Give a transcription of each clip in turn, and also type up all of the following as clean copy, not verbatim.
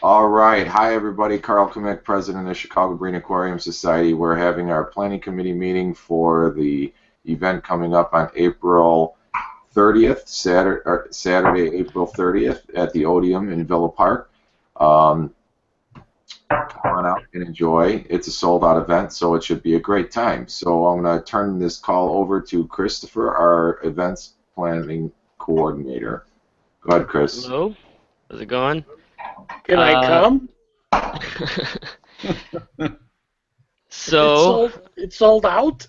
All right. Hi, everybody. Carl Kamick, president of Chicago Marine Aquarium Society. We're having our planning committee meeting for the event coming up on April 30th, Saturday, April 30th at the Odeum in Villa Park. Come on out and enjoy. It's a sold-out event, so it should be a great time. So I'm going to turn this call over to Christopher, our events planning coordinator. Go ahead, Chris. Hello, how's it going? Can I Uh, come? so It's sold out?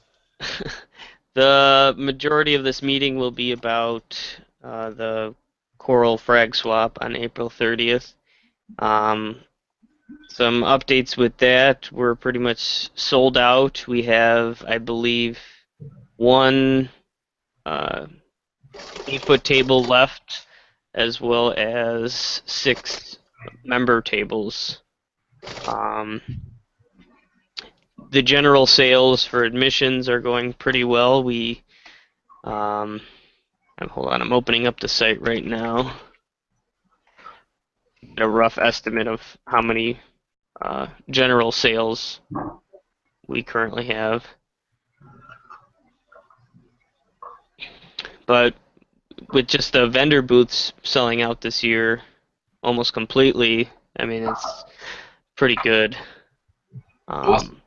the majority of this meeting will be about the coral frag swap on April 30th. Some updates with that. We're pretty much sold out. We have, I believe, one 8-foot table left, as well as 6 member tables. The general sales for admissions are going pretty well. Hold on, I'm opening up the site right now. A rough estimate of how many general sales we currently have. But with just the vendor booths selling out this year almost completely, I mean, it's pretty good. Awesome.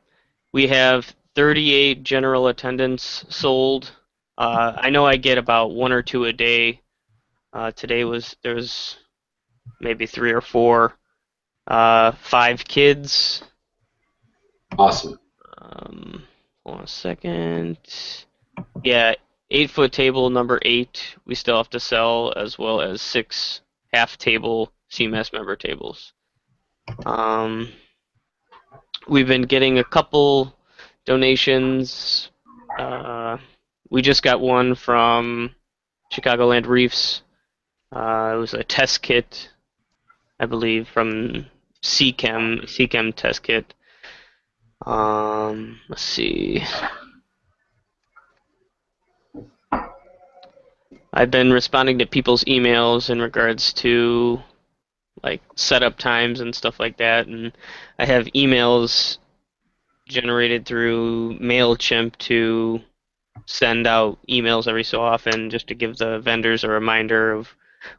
We have 38 general attendance sold. I know I get about 1 or 2 a day. Today there was maybe 3 or 4. 5 kids. Awesome. Hold on a second. Yeah, 8-foot table number 8 we still have to sell, as well as 6 half-table CMAS member tables. We've been getting a couple donations. We just got one from Chicagoland Reefs. It was a test kit, I believe, from CChem test kit. Let's see. I've been responding to people's emails in regards to like setup times and stuff like that, and I have emails generated through MailChimp to send out emails every so often just to give the vendors a reminder of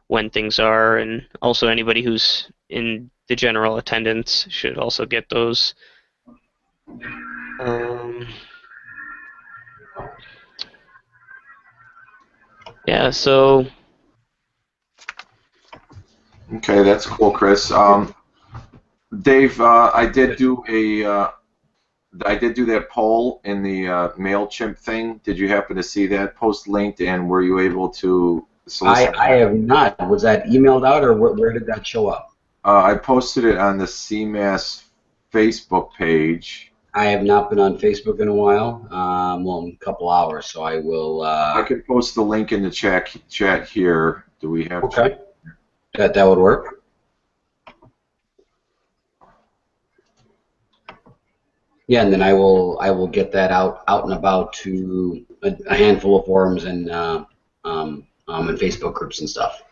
when things are, and also anybody who's in the general attendance should also get those. Yeah, so Okay, that's cool, Chris. Dave, I did do that poll in the MailChimp thing. Did you happen to see that post linked, and were you able to solicit? I have not. Was that emailed out, or where did that show up? I posted it on the CMAS Facebook page. I have not been on Facebook in a while. Well, in a couple hours, so I will. I can post the link in the chat here. Do we have? Okay. That would work. Yeah, and then I will get that out and about to a handful of forums and Facebook groups and stuff.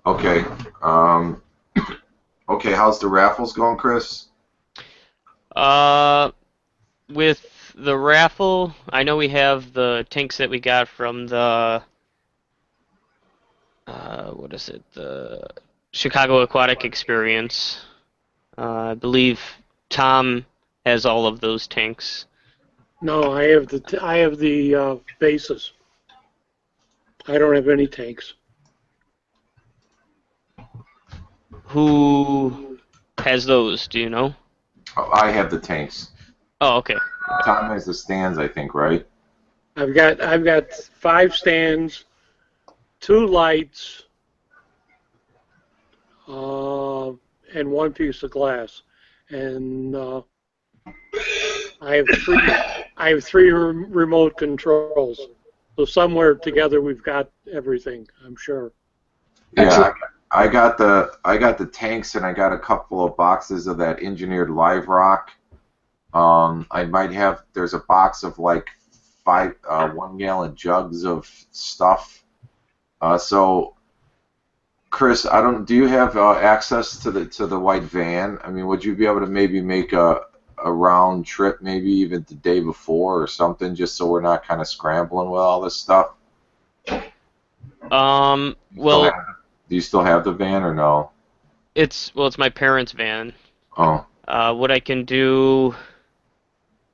Okay. Okay. How's the raffles going, Chris? with the raffle, I know we have the tanks that we got from the what is it? The Chicago Aquatic Experience. I believe Tom has all of those tanks. No, I have the bases. I don't have any tanks. Who has those? Do you know? Oh, I have the tanks. Oh, okay. Tom has the stands, I think, right? I've got 5 stands, 2 lights, and 1 piece of glass, and I have 3 remote controls. So somewhere together we've got everything, I'm sure. Yeah, I got the tanks, and I got a couple of boxes of that engineered live rock. I might have. There's a box of like 5 1-gallon jugs of stuff. So Chris, I don't. Do you have access to the white van? I mean, would you be able to maybe make a round trip, maybe even the day before or something, just so we're not kind of scrambling with all this stuff? You still Well, have, do you still have the van or no? it's my parents' van. Oh, What I can do,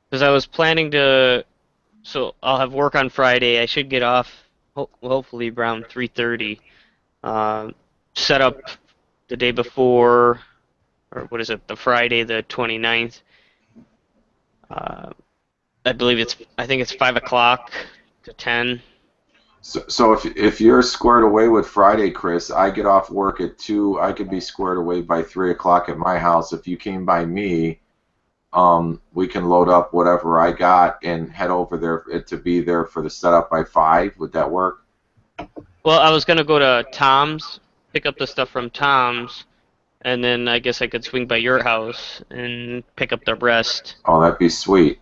because I was planning to, so I'll have work on Friday. I should get off hopefully around 3:30. Uh, Set up the day before, or what is it, the Friday the 29th. Uh, I think it's 5 o'clock to 10. so if you're squared away with Friday, Chris, I get off work at 2. I could be squared away by 3 o'clock at my house. If you came by me, we can load up whatever I got and head over there to be there for the setup by 5. Would that work? Well, I was gonna go to Tom's, pick up the stuff from Tom's, and then I guess I could swing by your house and pick up the rest. Oh, that'd be sweet.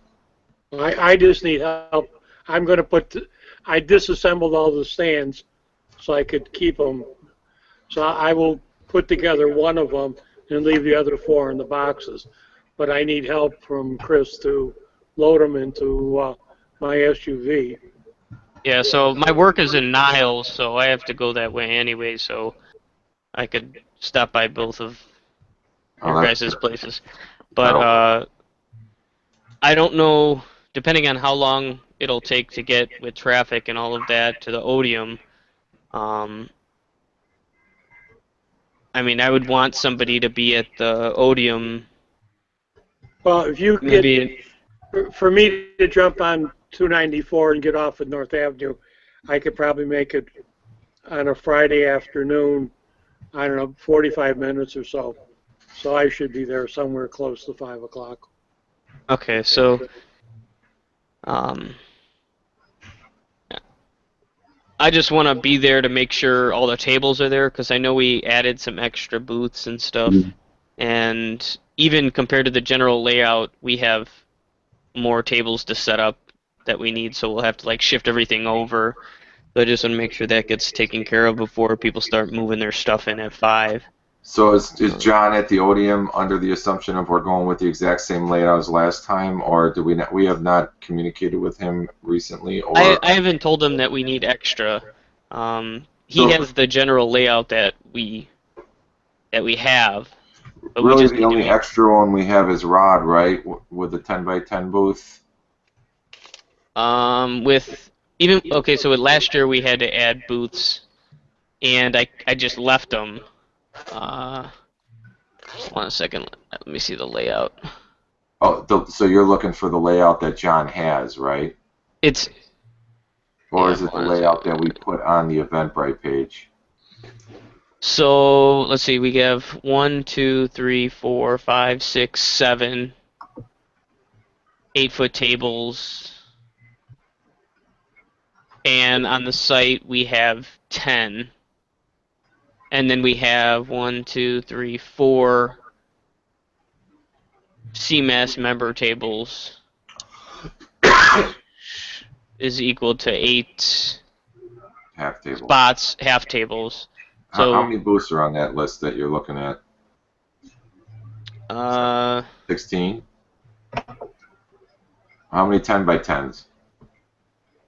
I just need help. I'm going to I disassembled all the stands so I could keep them. So I will put together one of them and leave the other 4 in the boxes. But I need help from Chris to load them into my SUV. Yeah, so my work is in Niles, so I have to go that way anyway, so I could stop by both of Oh, your that's guys' good. places. But That'll- I don't know, depending on how long it'll take to get with traffic and all of that to the Odeum. Um, I mean, I would want somebody to be at the Odeum, Well, if you get, maybe. for me to jump on 294 and get off at North Avenue, I could probably make it on a Friday afternoon, I don't know, 45 minutes or so. So I should be there somewhere close to 5 o'clock. Okay, so um, I just want to be there to make sure all the tables are there, because I know we added some extra booths and stuff. And even compared to the general layout, we have more tables to set up that we need, so we'll have to like shift everything over. So I just want to make sure that gets taken care of before people start moving their stuff in at 5. So is John at the Odeum under the assumption of we're going with the exact same layout as last time, or do we have not communicated with him recently, or I haven't told him that we need extra. He So- has the general layout that we have, but we really just the need to only make. extra one we have is Rod, right, with the 10 by 10 booth? With even okay, so with last year we had to add booths, and I just left them. Just 1 second. Let me see the layout. Oh, so you're looking for the layout that John has, right? It's Or Yeah, is it the 1 layout second. that we put on the Eventbrite page? So let's see. We have 1, 2, 3, 4, 5, 6, 7 8-foot tables, and on the site we have 10. And then we have 1, 2, 3, 4 CMAS member tables is equal to 8 Half table. spots, half tables. How So, many booths are on that list that you're looking at? 16? How many 10 by 10s?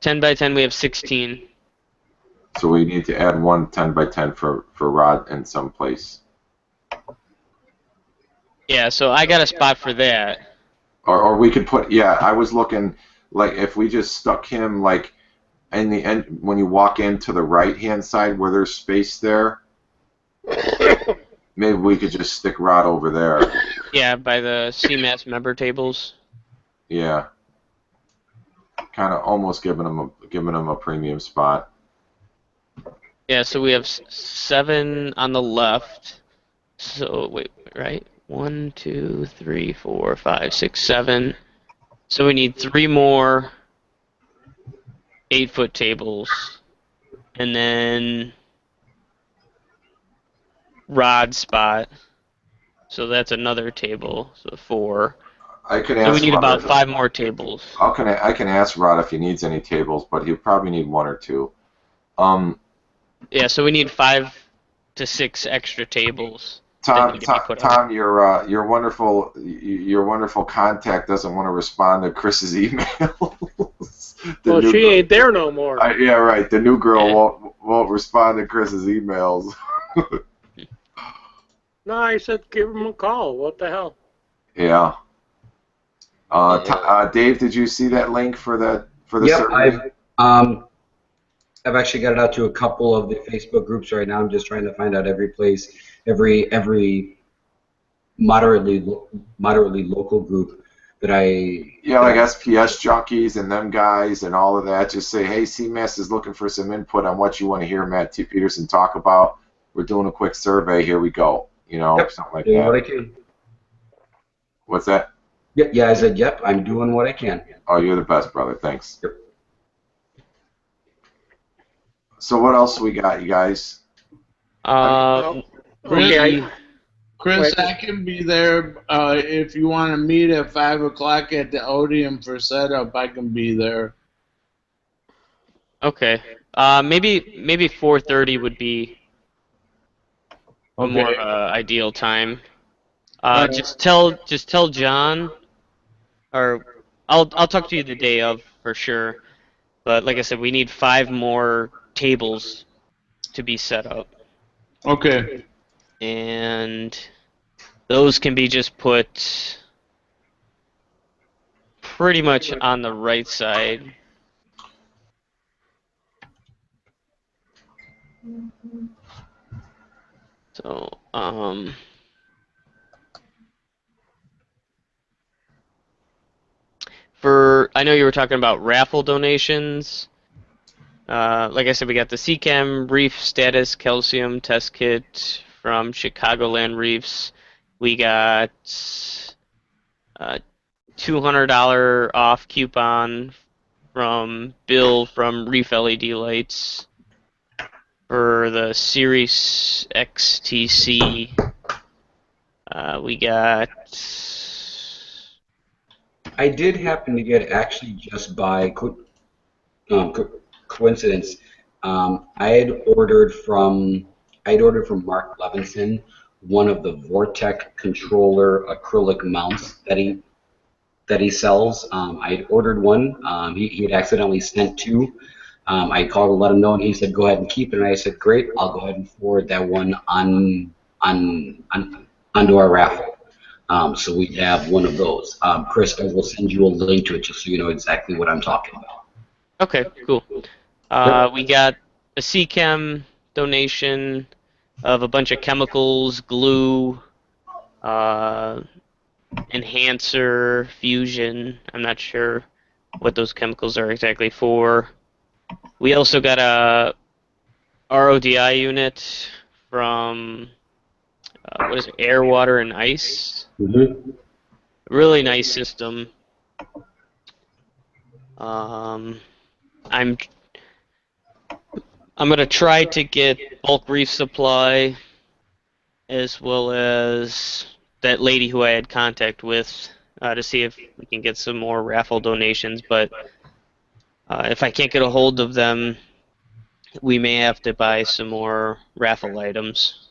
10 by 10 we have 16. So we need to add one 10 by 10 for Rod in some place. Yeah, so I got a spot for that. Or we could put, yeah, I was looking, like, if we just stuck him, like, in the end, when you walk into the right-hand side where there's space there, maybe we could just stick Rod over there. Yeah, by the CMAS member tables. Yeah. Kind of almost giving him a premium spot. Yeah, so we have 7 on the left. So, wait, right? 1, 2, 3, 4, 5, 6, 7. So we need 3 more 8-foot tables. And then rod spot. So that's another table. So 4. I can So ask we need Rod. about 5 more tables. I can ask Rod if he needs any tables, but he'll probably need 1 or 2. Yeah, so we need 5 to 6 extra tables that Tom, need to be put out. Tom, your wonderful contact doesn't want to respond to Chris's emails. Well, she ain't there no more. Yeah, right. The new girl Yeah. won't respond to Chris's emails. No, I said give him a call. What the hell? Yeah. Dave, did you see that link for the Yep, survey? I've actually got it out to a couple of the Facebook groups right now. I'm just trying to find out every place, every moderately local group that I. Yeah, like SPS junkies and them guys and all of that. Just say, hey, CMAS is looking for some input on what you want to hear Matt T. Peterson talk about. We're doing a quick survey. Here we go. You know, Yep, something like doing that. what I can. What's that? Yep, yeah, I said, yep, I'm doing what I can. Oh, you're the best, brother. Thanks. Yep. So what else we got, you guys? Okay, Chris, wait. I can be there if you want to meet at 5 o'clock at the Odeum for setup. I can be there. Okay. Maybe 4:30 would be a more ideal time. Just tell John, or I'll talk to you the day of for sure. But like I said, we need 5 more tables to be set up, Okay. and those can be just put pretty much on the right side. So, I know you were talking about raffle donations. Like I said, we got the CCAM Reef Status Calcium Test Kit from Chicagoland Reefs. We got $200 off coupon from Bill from Reef LED Lights for the Series XTC. We got. I did happen to get, actually just by coincidence, I had ordered from Mark Levinson one of the Vortec controller acrylic mounts that he sells. I had ordered one. He had accidentally sent 2. I called to let him know, and he said, "Go ahead and keep it." And I said, "Great, I'll go ahead and forward that one onto our raffle." So we have one of those. Chris, I will send you a link to it just so you know exactly what I'm talking about. Okay, cool. We got a CCAM donation of a bunch of chemicals, glue, enhancer, fusion. I'm not sure what those chemicals are exactly for. We also got a RODI unit from what is it? Air, Water, and Ice. Mm-hmm. Really nice system. I'm gonna try to get bulk reef supply as well as that lady who I had contact with to see if we can get some more raffle donations. But if I can't get a hold of them, we may have to buy some more raffle items.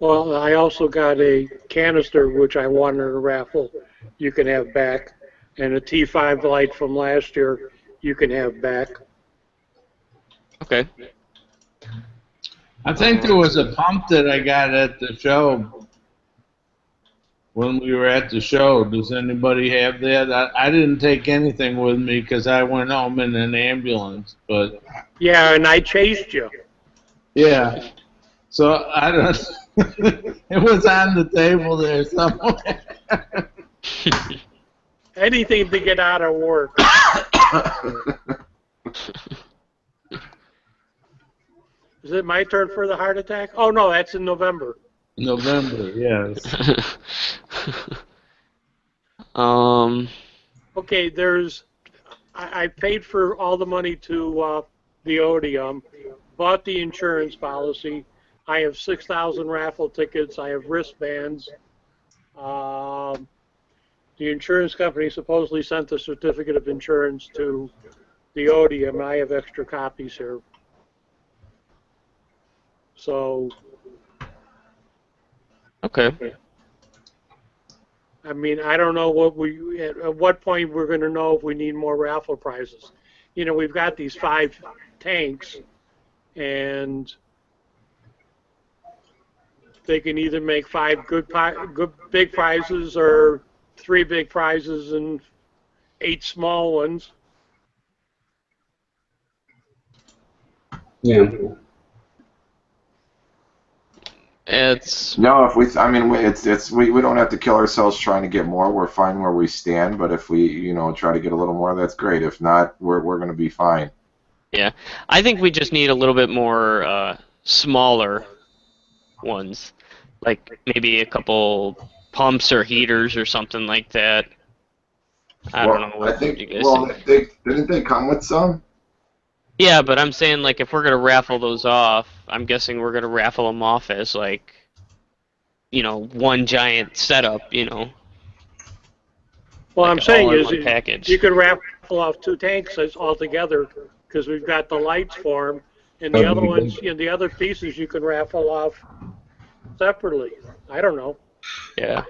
Well, I also got a canister which I wanted to raffle. You can have back, and a T5 light from last year you can have back. Okay. I think there was a pump that I got at the show when we were at the show. Does anybody have that? I didn't take anything with me because I went home in an ambulance. But Yeah, and I chased you. yeah, so I don't. It was on the table there somewhere. Anything to get out of work. Is it my turn for the heart attack? Oh no, that's in November. November, yes. Okay, I paid for all the money to the Odeum, bought the insurance policy. I have 6,000 raffle tickets. I have wristbands. The insurance company supposedly sent the certificate of insurance to the Odeum. I have extra copies here. So, Okay. I mean, I don't know at what point we're going to know if we need more raffle prizes. You know, we've got these 5 tanks, and they can either make 5 good big prizes or 3 big prizes and 8 small ones. Yeah. It's No, if we, I mean, we don't have to kill ourselves trying to get more. We're fine where we stand. But if we, try to get a little more, that's great. If not, we're going to be fine. yeah. I think we just need a little bit more smaller ones, like maybe a couple pumps or heaters or something like that. I don't know I what think, you guys well, think. didn't they come with some? Yeah, but I'm saying like if we're gonna raffle those off, I'm guessing we're gonna raffle them off as like, one giant setup, Well, like I'm an all saying in is one package. you could raffle off 2 tanks all together because we've got the lights for them, and the But other we ones, did- the other pieces you can raffle off separately. I don't know. Yeah.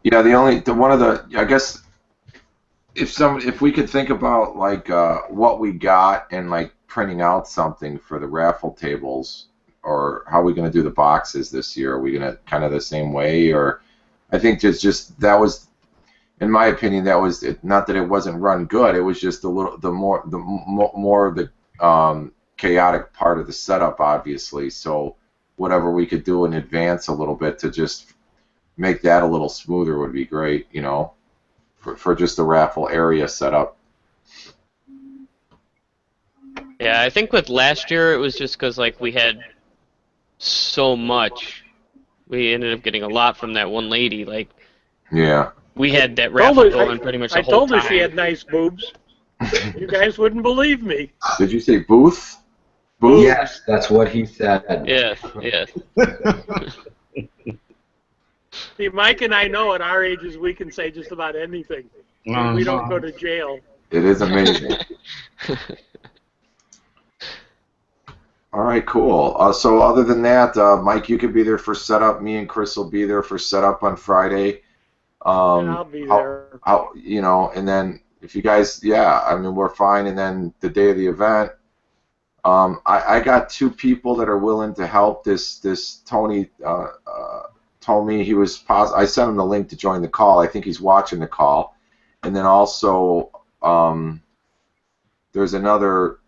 Yeah, I guess if we could think about like what we got and like printing out something for the raffle tables, or how are we going to do the boxes this year? Are we going to kind of the same way, or I think just that was, in my opinion, that was not that it wasn't run good. It was just more of the chaotic part of the setup, obviously. So whatever we could do in advance a little bit to just make that a little smoother would be great, for just the raffle area setup. Yeah, I think with last year it was just because like we had so much. We ended up getting a lot from that one lady. Like Yeah. we had that Told raffle her, going pretty much I the whole told her she time. had nice boobs. You guys wouldn't believe me. Did you say booth? Booth? Yes, that's what he said. Yes, yes. See, Mike and I know at our ages we can say just about anything. We don't go to jail. It is amazing. All right, cool. So other than that, Mike, you could be there for setup. Me and Chris will be there for setup on Friday. And I'll be there. And then if you guys, yeah, I mean, we're fine. And then the day of the event, I got 2 people that are willing to help. This Tony told me he was I sent him the link to join the call. I think he's watching the call. And then also, there's another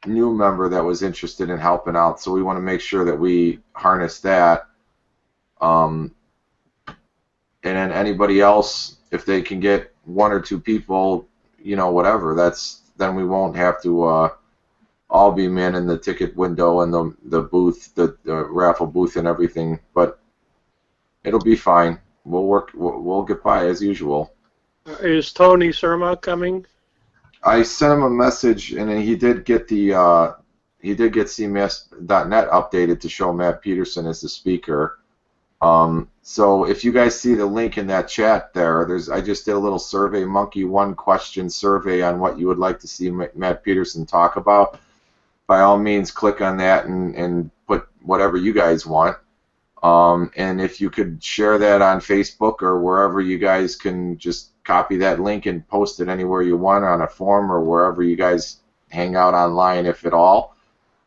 new member that was interested in helping out, so we want to make sure that we harness that. And then anybody else, if they can get 1 or 2 people, whatever, then we won't have to all be manning the ticket window and the booth, the raffle booth and everything. But it'll be fine. We'll get by as usual. Is Tony Surma coming? I sent him a message, and then he did get CMAS.net updated to show Matt Peterson as the speaker. So if you guys see the link in that chat there, I just did a little survey, Monkey 1 question survey on what you would like to see Matt Peterson talk about. By all means, click on that and put whatever you guys want. And if you could share that on Facebook or wherever, you guys can just copy that link and post it anywhere you want on a forum or wherever you guys hang out online, if at all.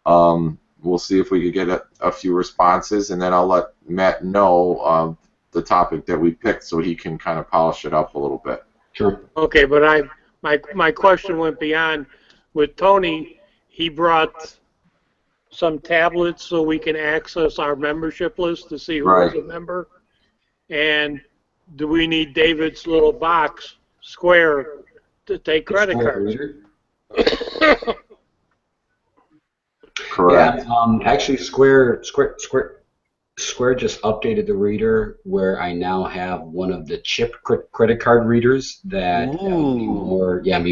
We'll see if we could get a few responses, and then I'll let Matt know the topic that we picked so he can kind of polish it up a little bit. Sure. Okay, but my question went beyond. With Tony, he brought some tablets so we can access our membership list to see who is a member. And do we need David's little box, Square, to take credit cards? Correct. Yeah, actually, Square just updated the reader where I now have one of the chip credit card readers that will be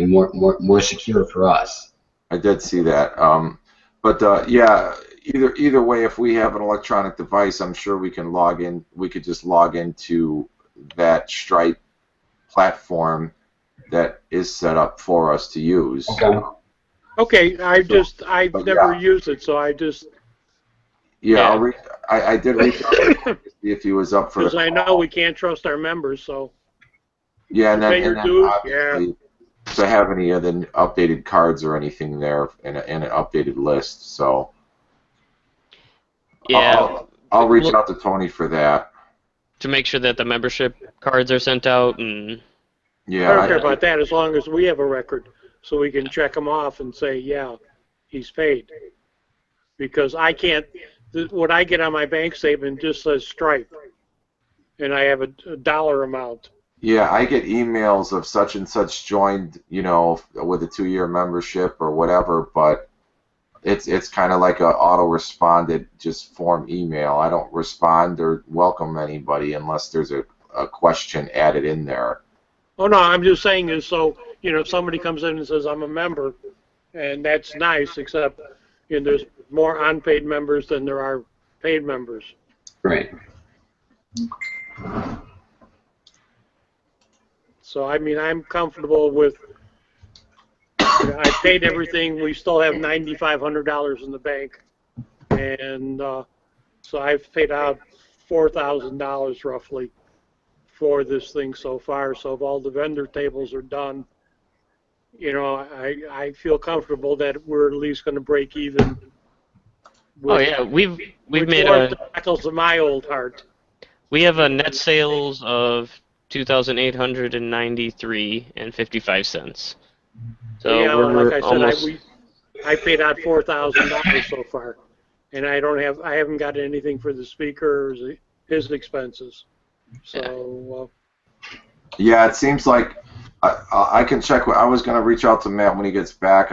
more secure for us. I did see that. But yeah, either way, if we have an electronic device, I'm sure we can log in. We could just log into that Stripe platform that is set up for us to use. Okay. Okay, I've but never yeah. used it, so I just, Yeah, Yeah. I did reach out to him to see if he was up for the because I know we call. can't trust our members, so Yeah, you pay your and then dues, yeah. obviously to have any of the updated cards or anything there in an updated list. So Yeah. I'll reach Well, out to Tony for that. to make sure that the membership cards are sent out and I Yeah, don't care about that as long as we have a record, so we can check them off and say, yeah, he's paid. Because I can't, what I get on my bank statement just says Stripe, and I have a dollar amount. yeah, I get emails of such and such joined, with a 2-year membership or whatever, but it's kind of like a auto responded just form email. I don't respond or welcome anybody unless there's a question added in there. Oh no, I'm just saying is so, somebody comes in and says, I'm a member, and that's nice, except, there's more unpaid members than there are paid members. Right. So, I mean, I'm comfortable with, I paid everything. We still have $9,500 in the bank. And so I've paid out $4,000 roughly for this thing so far. So if all the vendor tables are done, I feel comfortable that we're at least going to break even. oh yeah, we've Which made warms a the shackles of my old heart. we have a net sales of 2,893 and 55 cents. So Yeah, like we're I said, almost I paid out $4,000 so far, and I haven't got anything for the speaker or his expenses. So Yeah, it seems like I can check. I was going to reach out to Matt when he gets back.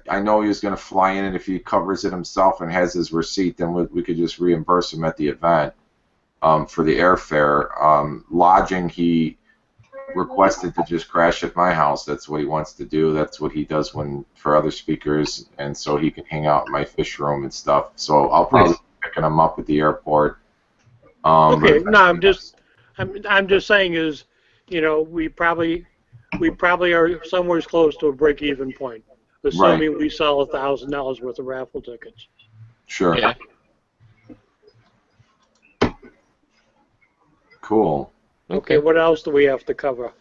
I know he was going to fly in, and if he covers it himself and has his receipt, then we could just reimburse him at the event for the airfare. Lodging, he requested to just crash at my house. That's what he wants to do. That's what he does for other speakers, and so he can hang out in my fish room and stuff. So I'll probably Nice. be picking him up at the airport. okay, But no, I'm just saying is, we probably are somewhere close to a break-even point, right, assuming we sell $1,000 worth of raffle tickets. sure, yeah. cool. Okay, what else do we have to cover?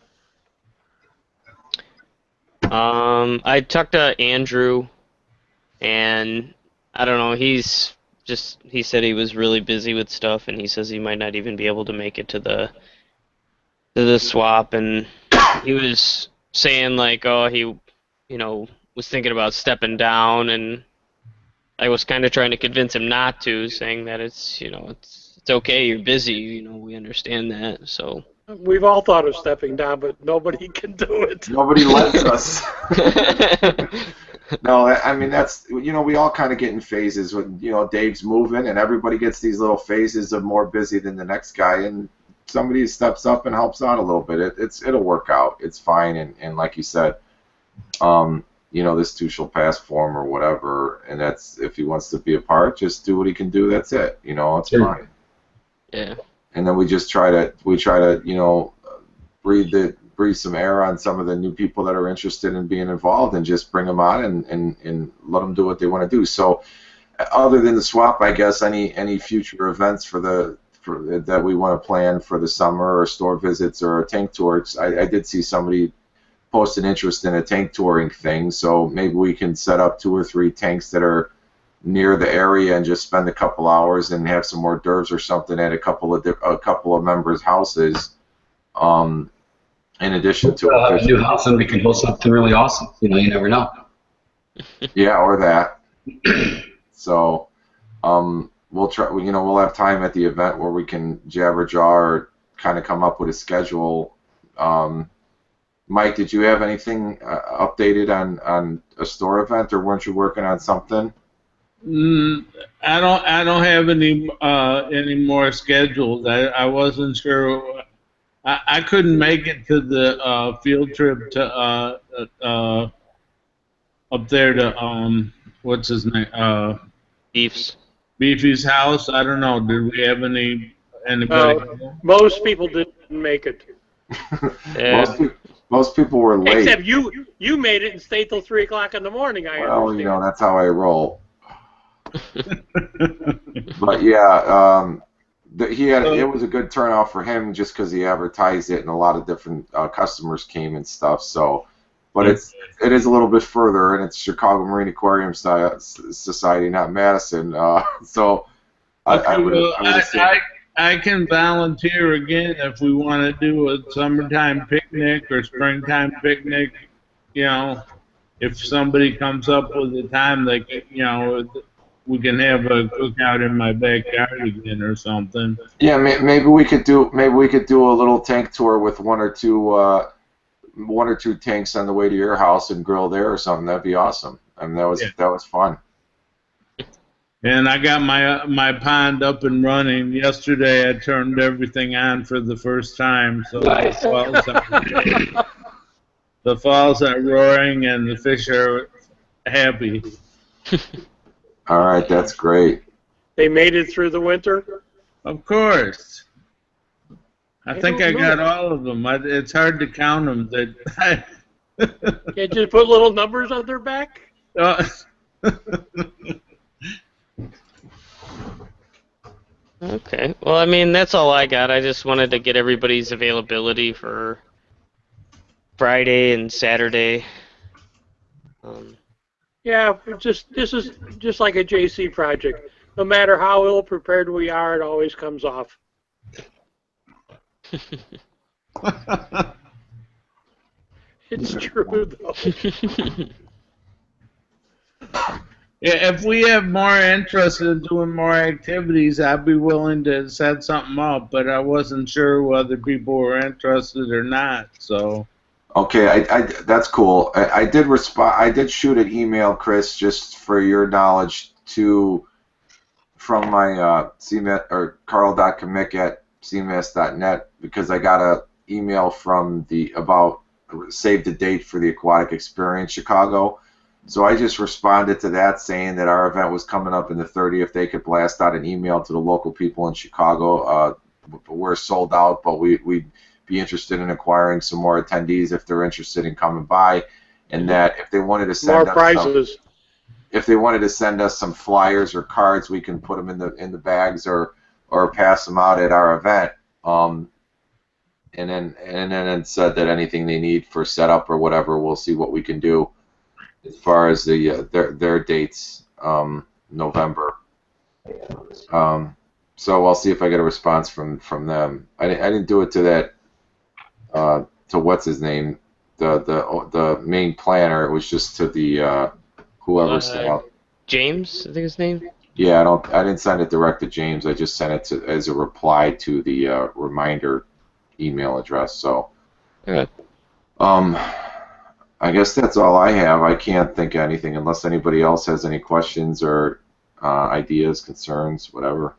I talked to Andrew, and I don't know. He said he was really busy with stuff, and he says he might not even be able to make it to the swap. And he was saying like, oh, he, was thinking about stepping down, and I was kind of trying to convince him not to, saying that it's okay. You're busy. We understand that. So. We've all thought of stepping down, but nobody can do it. Nobody lets us. No, I mean that's we all kind of get in phases when Dave's moving and everybody gets these little phases of more busy than the next guy, and somebody steps up and helps out a little bit. It'll work out. It's fine, and like you said, this too shall pass for him or whatever, and that's if he wants to be a part, just do what he can do. That's it. It's Sure. fine. Yeah. And then we try to breathe some air on some of the new people that are interested in being involved and just bring them on and let them do what they want to do. So other than the swap, I guess any future events that we want to plan for the summer or store visits or tank tours, I did see somebody post an interest in a tank touring thing, so maybe we can set up 2 or 3 tanks that are near the area and just spend a couple hours and have some hors d'oeuvres or something at a couple of members' houses. In addition to We'll have a new house and we can host something really awesome. You never know. yeah, or that. So we'll try. We'll have time at the event where we can jabber jaw or kind of come up with a schedule. Mike, did you have anything updated on a store event, or weren't you working on something? I don't have any more scheduled. I wasn't sure. I couldn't make it to the field trip to up there to what's his name, Beefy's house. I don't know. Did we have anybody? Most people didn't make it. Yeah. Most people were late. Except you made it and stayed till 3 o'clock in the morning. I Well, understand. you know, that's how I roll. But yeah, it was a good turnout for him just because he advertised it and a lot of different customers came and stuff. So, but it is a little bit further, and it's Chicago Marine Aquarium Society, not Madison. So I can volunteer again if we want to do a summertime picnic or springtime picnic. You know, if somebody comes up with a time that we can have a cookout in my backyard again or something. Yeah, maybe we could do a little tank tour with one or two tanks on the way to your house and grill there or something. That'd be awesome. I mean, that was fun. And I got my pond up and running. Yesterday I turned everything on for the first time, so Nice. the falls are roaring and the fish are happy. All right, that's great. They made it through the winter? Of course. I think I got all of them. It's hard to count them. Can't just put little numbers on their back? Okay. Well, I mean, that's all I got. I just wanted to get everybody's availability for Friday and Saturday. Yeah, this is just like a JC project. No matter how ill prepared we are, it always comes off. It's true, though. Yeah, if we have more interest in doing more activities, I'd be willing to set something up, but I wasn't sure whether people were interested or not, so. Okay, that's cool. I did respond. I did shoot an email, Chris, just for your knowledge, from my CMAS or carl.comic@cmas.net because I got a email from about save the date for the Aquatic Experience Chicago. So I just responded to that saying that our event was coming up in the 30th. They could blast out an email to the local people in Chicago. We're sold out, but we'd be interested in acquiring some more attendees if they're interested in coming by, and that if they wanted to send More prizes. if they wanted to send us some flyers or cards, we can put them in the bags or pass them out at our event. And then it said that anything they need for setup or whatever, we'll see what we can do as far as their dates, November. So I'll see if I get a response from them. I didn't do it to that to what's his name, the main planner. It was just to the whoever sent out. James, I think his name. Yeah, I didn't send it direct to James. I just sent it as a reply to the reminder email address. So, Okay. I guess that's all I have. I can't think of anything unless anybody else has any questions or ideas, concerns, whatever.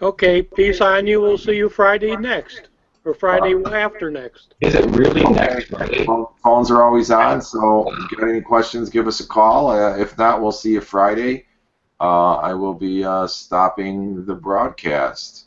Okay, peace on you. We'll see you Friday next, or Friday after next. Is it really next Friday? Phones are always on, so if you got any questions, give us a call. If not, we'll see you Friday. I will be stopping the broadcast.